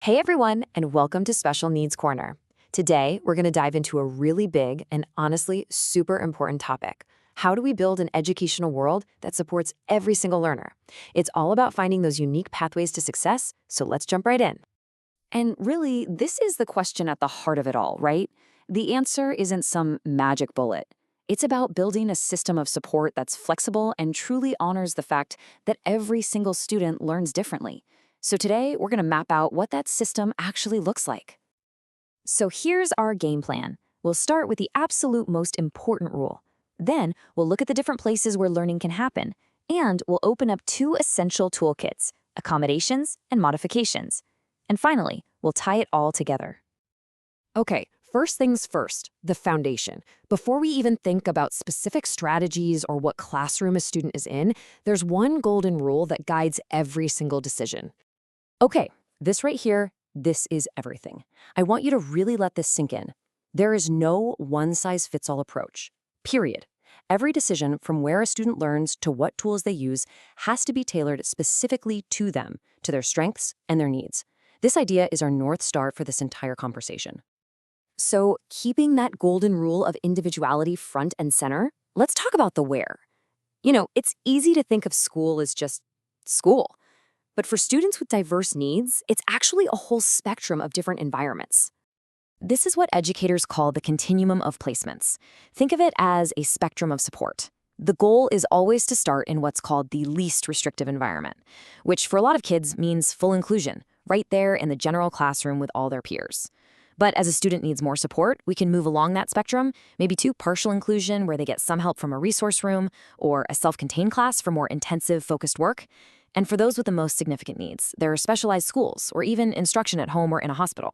Hey everyone, and welcome to Special Needs Corner. Today, we're going to dive into a really big and honestly super important topic. How do we build an educational world that supports every single learner? It's all about finding those unique pathways to success, so let's jump right in. And really, this is the question at the heart of it all, right? The answer isn't some magic bullet. It's about building a system of support that's flexible and truly honors the fact that every single student learns differently. So today, we're going to map out what that system actually looks like. So here's our game plan. We'll start with the absolute most important rule. Then, we'll look at the different places where learning can happen, and we'll open up two essential toolkits, accommodations and modifications. And finally, we'll tie it all together. Okay, first things first, the foundation. Before we even think about specific strategies or what classroom a student is in, there's one golden rule that guides every single decision. Okay, this right here, this is everything. I want you to really let this sink in. There is no one-size-fits-all approach, period. Every decision from where a student learns to what tools they use has to be tailored specifically to them, to their strengths and their needs. This idea is our North Star for this entire conversation. So, keeping that golden rule of individuality front and center, let's talk about the where. It's easy to think of school as just school. But for students with diverse needs, it's actually a whole spectrum of different environments. This is what educators call the continuum of placements. Think of it as a spectrum of support. The goal is always to start in what's called the least restrictive environment, which for a lot of kids means full inclusion, right there in the general classroom with all their peers. But as a student needs more support, we can move along that spectrum, maybe to partial inclusion where they get some help from a resource room, or a self-contained class for more intensive, focused work. And for those with the most significant needs, there are specialized schools or even instruction at home or in a hospital.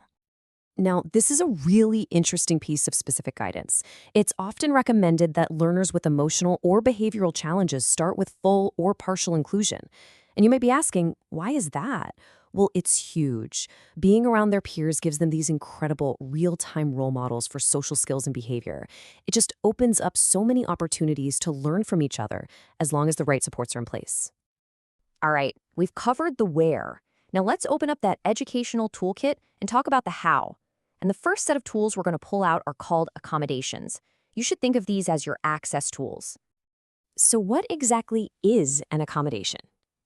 Now, this is a really interesting piece of specific guidance. It's often recommended that learners with emotional or behavioral challenges start with full or partial inclusion. And you might be asking, why is that? Well, it's huge. Being around their peers gives them these incredible real-time role models for social skills and behavior. It just opens up so many opportunities to learn from each other as long as the right supports are in place. All right, we've covered the where. Now let's open up that educational toolkit and talk about the how. And the first set of tools we're going to pull out are called accommodations. You should think of these as your access tools. So what exactly is an accommodation?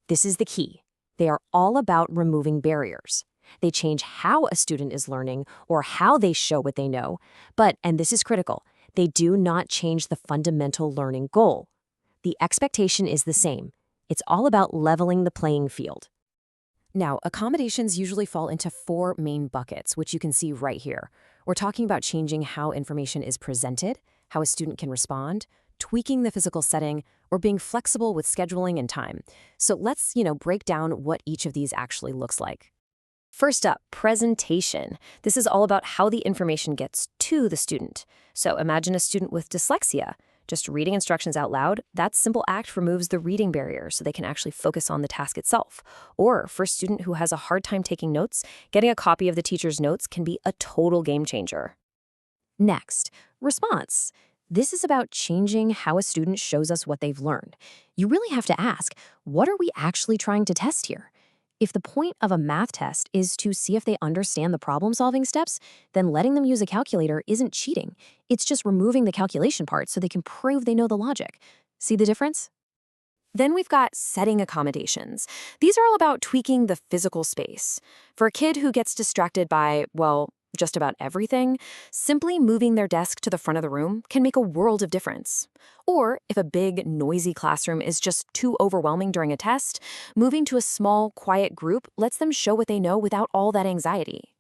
This is the key. They are all about removing barriers. They change how a student is learning or how they show what they know. But, and this is critical, they do not change the fundamental learning goal. The expectation is the same. It's all about leveling the playing field. Now, accommodations usually fall into four main buckets, which you can see right here. We're talking about changing how information is presented, how a student can respond, tweaking the physical setting, or being flexible with scheduling and time. So let's, break down what each of these actually looks like. First up, presentation. This is all about how the information gets to the student. So imagine a student with dyslexia. Just reading instructions out loud, that simple act removes the reading barrier so they can actually focus on the task itself. Or for a student who has a hard time taking notes, getting a copy of the teacher's notes can be a total game changer. Next, response. This is about changing how a student shows us what they've learned. You really have to ask, what are we actually trying to test here? If the point of a math test is to see if they understand the problem-solving steps, then letting them use a calculator isn't cheating. It's just removing the calculation part so they can prove they know the logic. See the difference? Then we've got setting accommodations. These are all about tweaking the physical space. For a kid who gets distracted by, just about everything, simply moving their desk to the front of the room can make a world of difference. Or if a big, noisy classroom is just too overwhelming during a test, moving to a small, quiet group lets them show what they know without all that anxiety.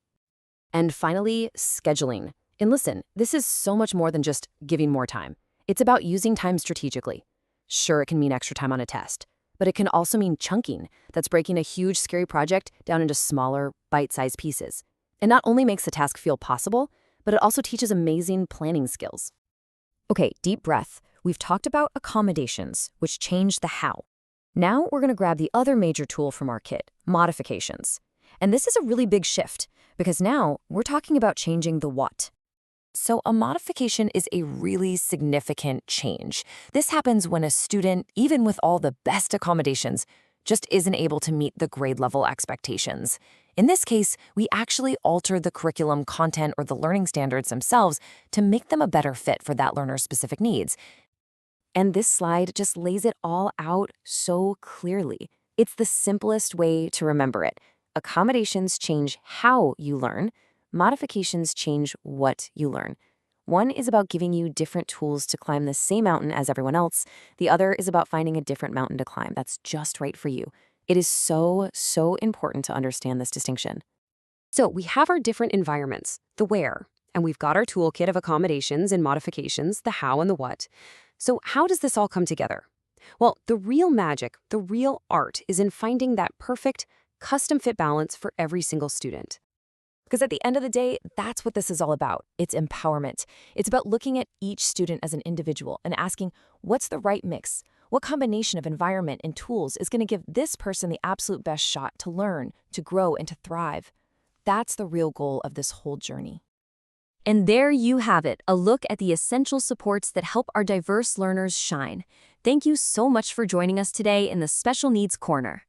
And finally, scheduling. And listen, this is so much more than just giving more time. It's about using time strategically. Sure, it can mean extra time on a test, but it can also mean chunking. That's breaking a huge, scary project down into smaller, bite-sized pieces. It not only makes the task feel possible, but it also teaches amazing planning skills. Okay, deep breath. We've talked about accommodations, which change the how. Now we're going to grab the other major tool from our kit, modifications. And this is a really big shift, because now we're talking about changing the what. So a modification is a really significant change. This happens when a student, even with all the best accommodations, just isn't able to meet the grade level expectations. In this case, we actually alter the curriculum content or the learning standards themselves to make them a better fit for that learner's specific needs. And this slide just lays it all out so clearly. It's the simplest way to remember it. Accommodations change how you learn. Modifications change what you learn. One is about giving you different tools to climb the same mountain as everyone else. The other is about finding a different mountain to climb that's just right for you. It is so important to understand this distinction. So we have our different environments, the where, and we've got our toolkit of accommodations and modifications, the how and the what. So how does this all come together? Well, the real magic, the real art is in finding that perfect, custom-fit balance for every single student. Because at the end of the day, that's what this is all about. It's empowerment. It's about looking at each student as an individual and asking, what's the right mix? What combination of environment and tools is going to give this person the absolute best shot to learn, to grow, and to thrive? That's the real goal of this whole journey. And there you have it, a look at the essential supports that help our diverse learners shine. Thank you so much for joining us today in the Special Needs Corner.